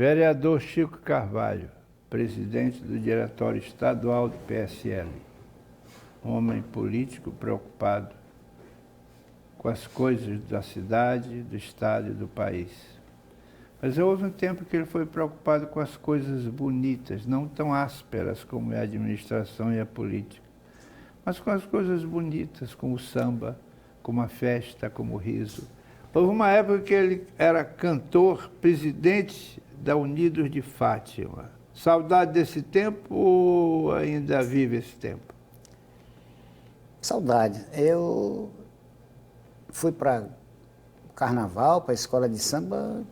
Vereador Chico Carvalho, presidente do Diretório Estadual do PSL. Homem político preocupado com as coisas da cidade, do estado e do país. Mas houve um tempo que ele foi preocupado com as coisas bonitas, não tão ásperas como é a administração e a política, mas com as coisas bonitas, como o samba, como a festa, como o riso. Houve uma época que ele era cantor, presidente da Unidos de Fátima. Saudade desse tempo ou ainda vive esse tempo? Saudade. Eu fui para carnaval, para a escola de samba,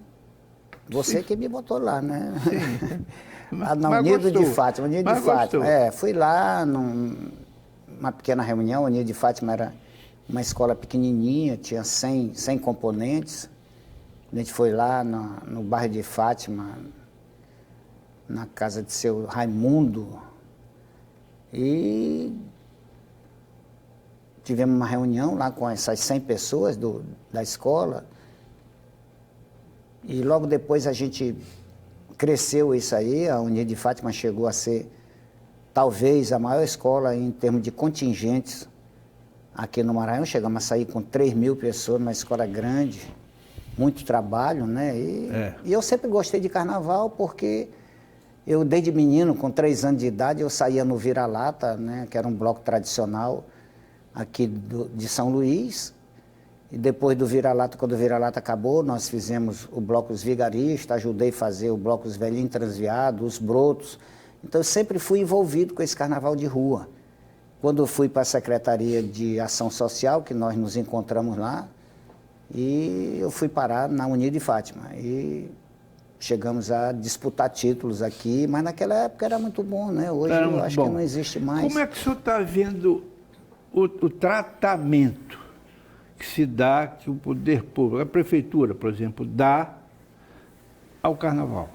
você Sim. que me botou lá, né? Sim. Na Unidos de Fátima. Unidos de Fátima. Fui lá numa pequena reunião. A Unidos de Fátima era uma escola pequenininha, tinha 100 componentes. A gente foi lá no bairro de Fátima, na casa de seu Raimundo, e tivemos uma reunião lá com essas 100 pessoas da escola, e logo depois a gente cresceu isso aí. A Unidos de Fátima chegou a ser talvez a maior escola em termos de contingentes aqui no Maranhão. Chegamos a sair com 3.000 pessoas, uma escola grande, muito trabalho, né? E eu sempre gostei de carnaval porque eu, desde menino, com 3 anos de idade, eu saía no Vira-Lata, né? Que era um bloco tradicional aqui de São Luís. E depois do Vira-Lata, quando o Vira-Lata acabou, nós fizemos o bloco Os Vigaristas, ajudei a fazer o bloco Os Velhinhos Transviados, os Brotos. Então eu sempre fui envolvido com esse carnaval de rua. Quando eu fui para a Secretaria de Ação Social, que nós nos encontramos lá, e eu fui parar na Unidos de Fátima. E chegamos a disputar títulos aqui, mas naquela época era muito bom, né? Hoje eu acho que não existe mais. Como é que o senhor está vendo o tratamento que se dá, que o poder público, a prefeitura, por exemplo, dá ao carnaval?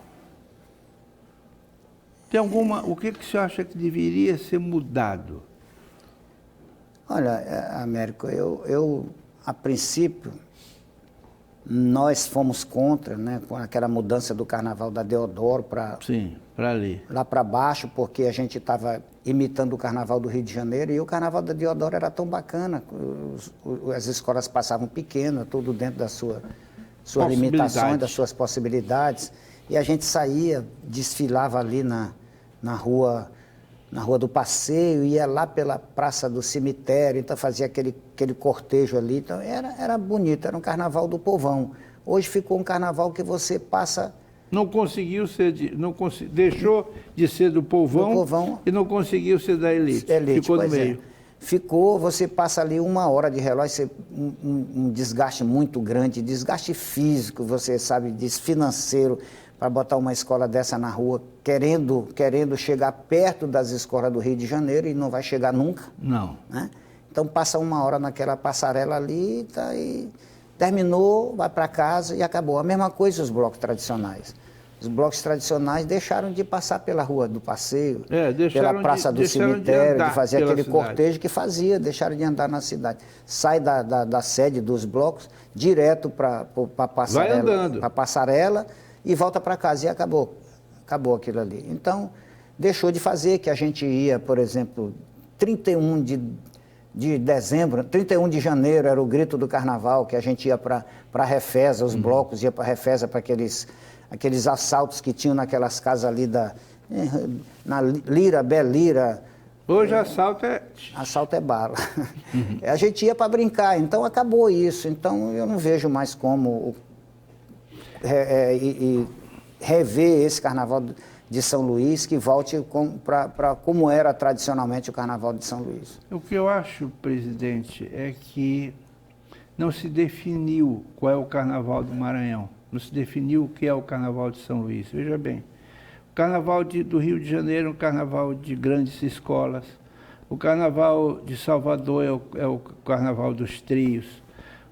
Tem o que o senhor acha que deveria ser mudado? Olha, Américo, eu a princípio, nós fomos contra, né, com aquela mudança do carnaval da Deodoro para ali. Lá para baixo, porque a gente estava imitando o carnaval do Rio de Janeiro, e o carnaval da Deodoro era tão bacana, as escolas passavam pequenas, tudo dentro das suas limitações, das suas possibilidades, e a gente saía, desfilava ali na rua do Passeio, ia lá pela Praça do Cemitério, então fazia aquele cortejo ali. Então era bonito, era um carnaval do povão. Hoje ficou um carnaval que você passa... Não conseguiu ser, deixou de ser do povão e não conseguiu ser da elite. Ficou no meio. Ficou, você passa ali 1 hora de relógio, um desgaste muito grande, desgaste físico, você sabe disso, financeiro, para botar uma escola dessa na rua, querendo chegar perto das escolas do Rio de Janeiro, e não vai chegar nunca. Não. Né? Então passa 1 hora naquela passarela ali, tá, e terminou, vai para casa e acabou. A mesma coisa os blocos tradicionais. Os blocos tradicionais deixaram de passar pela Rua do Passeio, pela Praça do Cemitério, de fazer aquele cortejo que fazia, deixaram de andar na cidade. Sai da sede dos blocos, direto para a passarela, e volta para casa, e acabou aquilo ali. Então, deixou de fazer, que a gente ia, por exemplo, 31 de dezembro, 31 de janeiro era o grito do carnaval, que a gente ia para a Refesa, os blocos ia para a Refesa, para aqueles assaltos que tinham naquelas casas ali na Lira, Belira. Hoje assalto é bala. A gente ia para brincar, então acabou isso. Então eu não vejo mais como rever esse carnaval de São Luís, que volte para como era tradicionalmente o carnaval de São Luís. O que eu acho, presidente, é que não se definiu qual é o carnaval do Maranhão, não se definiu o que é o carnaval de São Luís. Veja bem, o carnaval do Rio de Janeiro é um carnaval de grandes escolas, o carnaval de Salvador é o carnaval dos trios,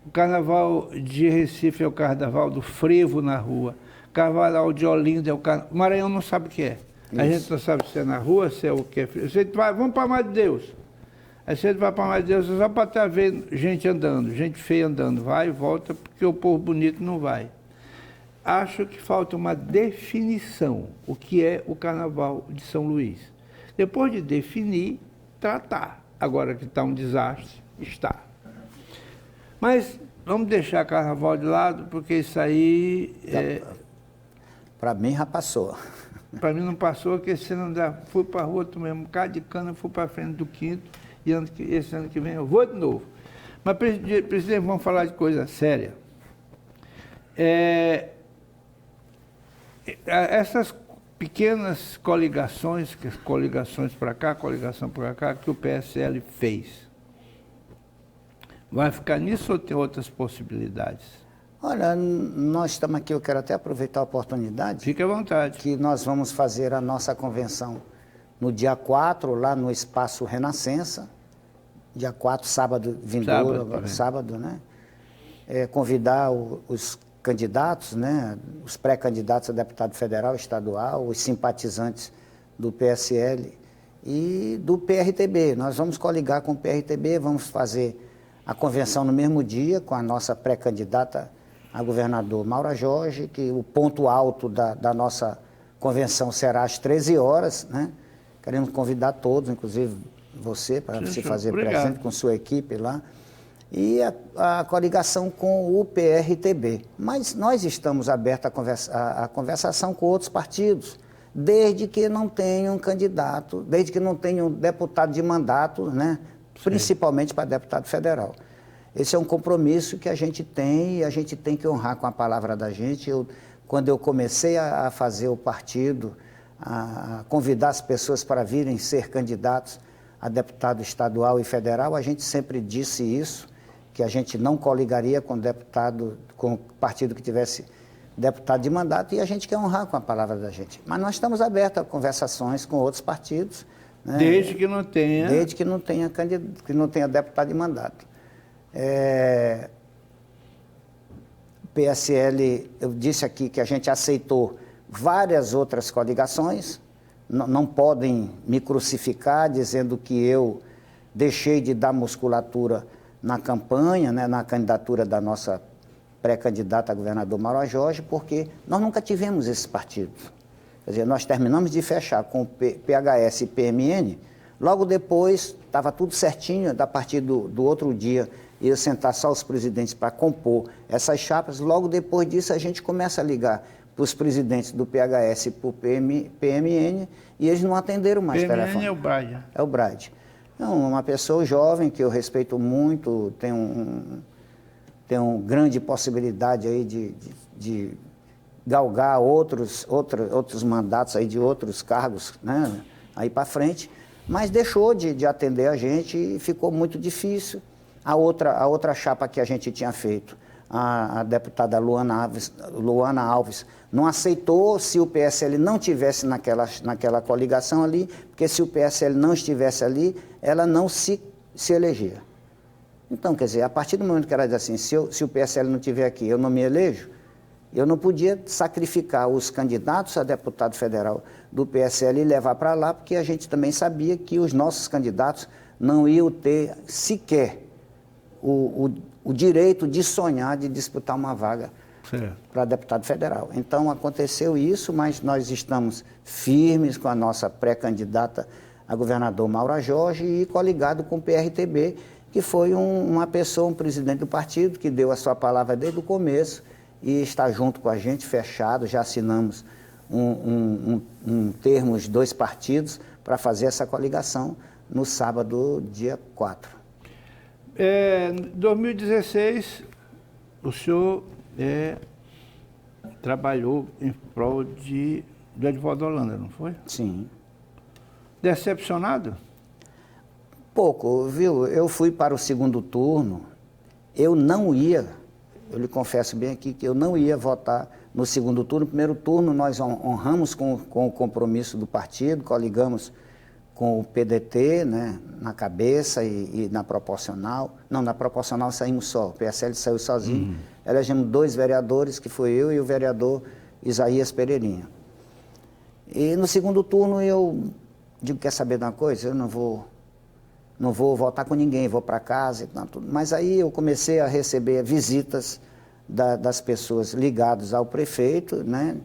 o carnaval de Recife é o carnaval do frevo na rua, o carnaval de Olinda é o carnaval... O Maranhão não sabe o que é. Isso. A gente não sabe se é na rua, se é o que é... Vamos para Madredeus. Aí você vai para Madredeus só para estar vendo gente andando, gente feia andando. Vai e volta, porque o povo bonito não vai. acho que falta uma definição, o que é o Carnaval de São Luís. Depois de definir, tratar. Agora que está um desastre, está. Mas vamos deixar Carnaval de lado, porque isso aí... Para mim já passou. Para mim não passou, porque esse ano fui para a rua, tomei um bocado de cana, fui para frente do quinto, e esse ano que vem eu vou de novo. Mas, presidente, vamos falar de coisa séria. Essas pequenas coligações para cá, coligação para cá, que o PSL fez, vai ficar nisso ou tem outras possibilidades? Olha, nós estamos aqui, eu quero até aproveitar a oportunidade. Fique à vontade. Que nós vamos fazer a nossa convenção no dia 4, lá no Espaço Renascença. Dia 4, sábado vindouro, sábado, né? Convidar os candidatos, né? Os pré-candidatos a deputado federal, estadual, os simpatizantes do PSL e do PRTB. Nós vamos coligar com o PRTB, vamos fazer a convenção no mesmo dia com a nossa pré-candidata a governador Maura Jorge, que o ponto alto da nossa convenção será às 13 horas, né? Queremos convidar todos, inclusive você, para se fazer presente com sua equipe lá. E a coligação com o PRTB. Mas nós estamos abertos à conversação com outros partidos, desde que não tenham candidato, desde que não tenham deputado de mandato, né? Principalmente para deputado federal. Esse é um compromisso que a gente tem e a gente tem que honrar com a palavra da gente. Quando eu comecei a fazer o partido, a convidar as pessoas para virem ser candidatos a deputado estadual e federal, a gente sempre disse isso, que a gente não coligaria com partido que tivesse deputado de mandato, e a gente quer honrar com a palavra da gente. Mas nós estamos abertos a conversações com outros partidos, né? Desde que não tenha... Desde que não tenha deputado de mandato. O PSL, eu disse aqui que a gente aceitou várias outras coligações, não podem me crucificar dizendo que eu deixei de dar musculatura na campanha, né, na candidatura da nossa pré-candidata a governador Maura Jorge, porque nós nunca tivemos esses partidos. Quer dizer, nós terminamos de fechar com o PHS e PMN, logo depois estava tudo certinho, a partir do outro dia ia sentar só os presidentes para compor essas chapas, logo depois disso a gente começa a ligar para os presidentes do PHS e para o PMN e eles não atenderam mais o telefone. PMN é o Brade. É o Brade. Então, uma pessoa jovem que eu respeito muito, tem uma grande possibilidade aí de galgar outros mandatos aí de outros cargos, né, aí para frente, mas deixou de atender a gente e ficou muito difícil. A outra chapa que a gente tinha feito, a deputada Luana Alves, não aceitou se o PSL não estivesse naquela coligação ali, porque se o PSL não estivesse ali, ela não se elegia. Então, quer dizer, a partir do momento que ela diz assim, se o PSL não estiver aqui, eu não me elejo, eu não podia sacrificar os candidatos a deputado federal do PSL e levar para lá, porque a gente também sabia que os nossos candidatos não iam ter sequer o direito de sonhar de disputar uma vaga para deputado federal. Então aconteceu isso, mas nós estamos firmes com a nossa pré-candidata a governador Maura Jorge e coligado com o PRTB, que foi um presidente do partido que deu a sua palavra desde o começo e está junto com a gente, fechado, já assinamos termos 2 partidos para fazer essa coligação no sábado, dia 4. Em 2016, o senhor trabalhou em prol do Edivaldo Holanda, não foi? Sim. Decepcionado? Pouco, viu? Eu fui para o segundo turno, eu lhe confesso bem aqui que eu não ia votar no segundo turno. No primeiro turno nós honramos com o compromisso do partido, coligamos com o PDT, né, na cabeça e na proporcional. Não, na proporcional saímos só, o PSL saiu sozinho. Elegemos 2 vereadores, que foi eu e o vereador Isaías Pereirinha. E no segundo turno eu digo, quer saber de uma coisa? Eu não vou votar com ninguém, vou para casa e tudo. Mas aí eu comecei a receber visitas das pessoas ligadas ao prefeito, né?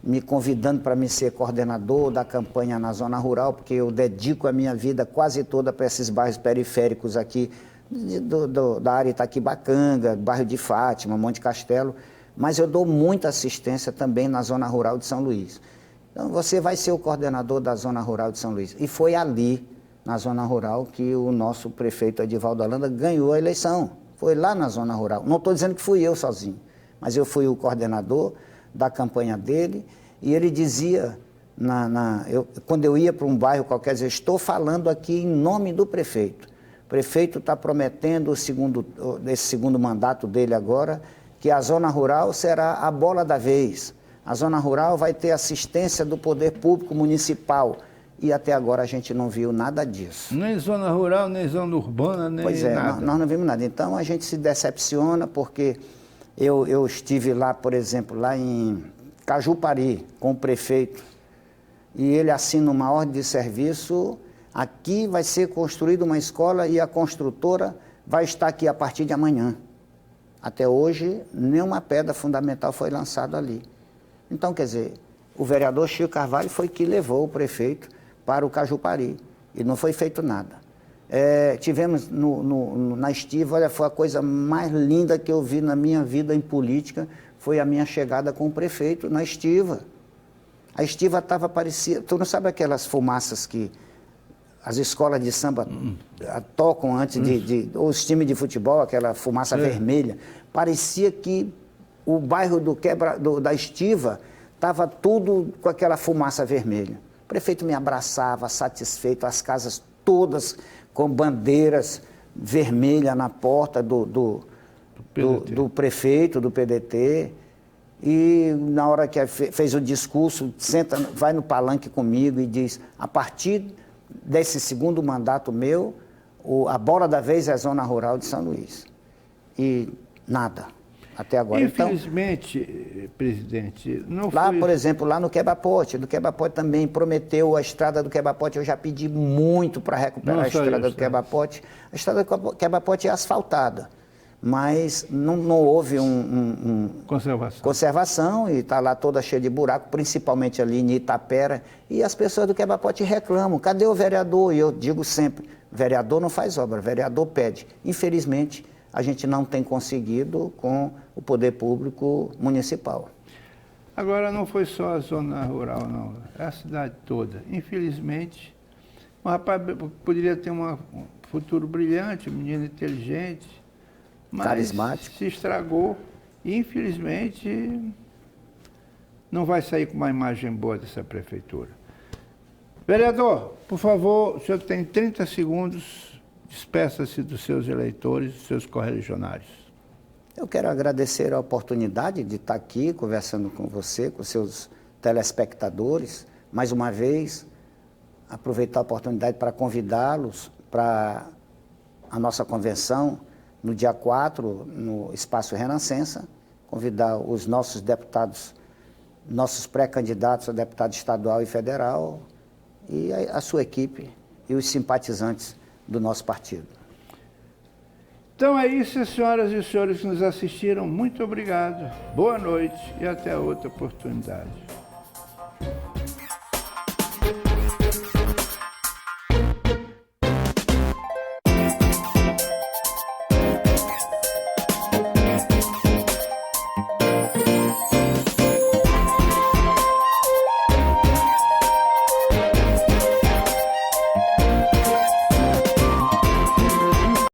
Me convidando para me ser coordenador da campanha na zona rural, porque eu dedico a minha vida quase toda para esses bairros periféricos aqui, da área Itaquibacanga, bairro de Fátima, Monte Castelo, mas eu dou muita assistência também na zona rural de São Luís. Então você vai ser o coordenador da zona rural de São Luís. E foi ali, na zona rural, que o nosso prefeito Edivaldo Holanda ganhou a eleição. Foi lá na zona rural. Não estou dizendo que fui eu sozinho, mas eu fui o coordenador da campanha dele, e ele dizia, quando eu ia para um bairro qualquer, dizia, estou falando aqui em nome do prefeito. O prefeito está prometendo esse segundo mandato dele agora, que a zona rural será a bola da vez. A zona rural vai ter assistência do poder público municipal. E até agora a gente não viu nada disso. Nem zona rural, nem zona urbana, nem nada. Pois é, nós não vimos nada. Então a gente se decepciona porque eu estive lá, por exemplo, lá em Cajupari, com o prefeito, e ele assina uma ordem de serviço, aqui vai ser construída uma escola e a construtora vai estar aqui a partir de amanhã. Até hoje, nenhuma pedra fundamental foi lançada ali. Então, quer dizer, o vereador Chico Carvalho foi que levou o prefeito para o Cajupari, e não foi feito nada. Tivemos na Estiva, olha, foi a coisa mais linda que eu vi na minha vida em política, foi a minha chegada com o prefeito na Estiva. A Estiva estava parecida, tu não sabe aquelas fumaças que as escolas de samba tocam antes ou os times de futebol, aquela fumaça vermelha, parecia que o bairro da Estiva estava tudo com aquela fumaça vermelha. O prefeito me abraçava, satisfeito, as casas todas com bandeiras vermelhas na porta do prefeito, do PDT, e na hora que fez o discurso, vai no palanque comigo e diz, a partir desse segundo mandato meu, a bola da vez é a zona rural de São Luís. E nada, até agora. Infelizmente, presidente, não lá, foi... por exemplo, lá no Quebra-Pote, também prometeu a estrada do Quebra-Pote, eu já pedi muito para recuperar a estrada do Quebra-Pote. A estrada do Quebra-Pote é asfaltada, mas não houve conservação e está lá toda cheia de buraco, principalmente ali em Itapera, e as pessoas do Quebra-Pote reclamam, cadê o vereador? E eu digo sempre, vereador não faz obra, vereador pede. Infelizmente, a gente não tem conseguido com o poder público municipal. Agora, não foi só a zona rural, não, é a cidade toda. Infelizmente, o rapaz poderia ter um futuro brilhante, um menino inteligente, mas carismático, se estragou e, infelizmente, não vai sair com uma imagem boa dessa prefeitura. Vereador, por favor, o senhor tem 30 segundos, despeça-se dos seus eleitores, dos seus correligionários. Eu quero agradecer a oportunidade de estar aqui conversando com você, com seus telespectadores. Mais uma vez, aproveitar a oportunidade para convidá-los para a nossa convenção no dia 4, no Espaço Renascença, convidar os nossos deputados, nossos pré-candidatos a deputado estadual e federal, e a sua equipe e os simpatizantes do nosso partido. Então é isso, senhoras e senhores que nos assistiram. Muito obrigado, boa noite e até outra oportunidade.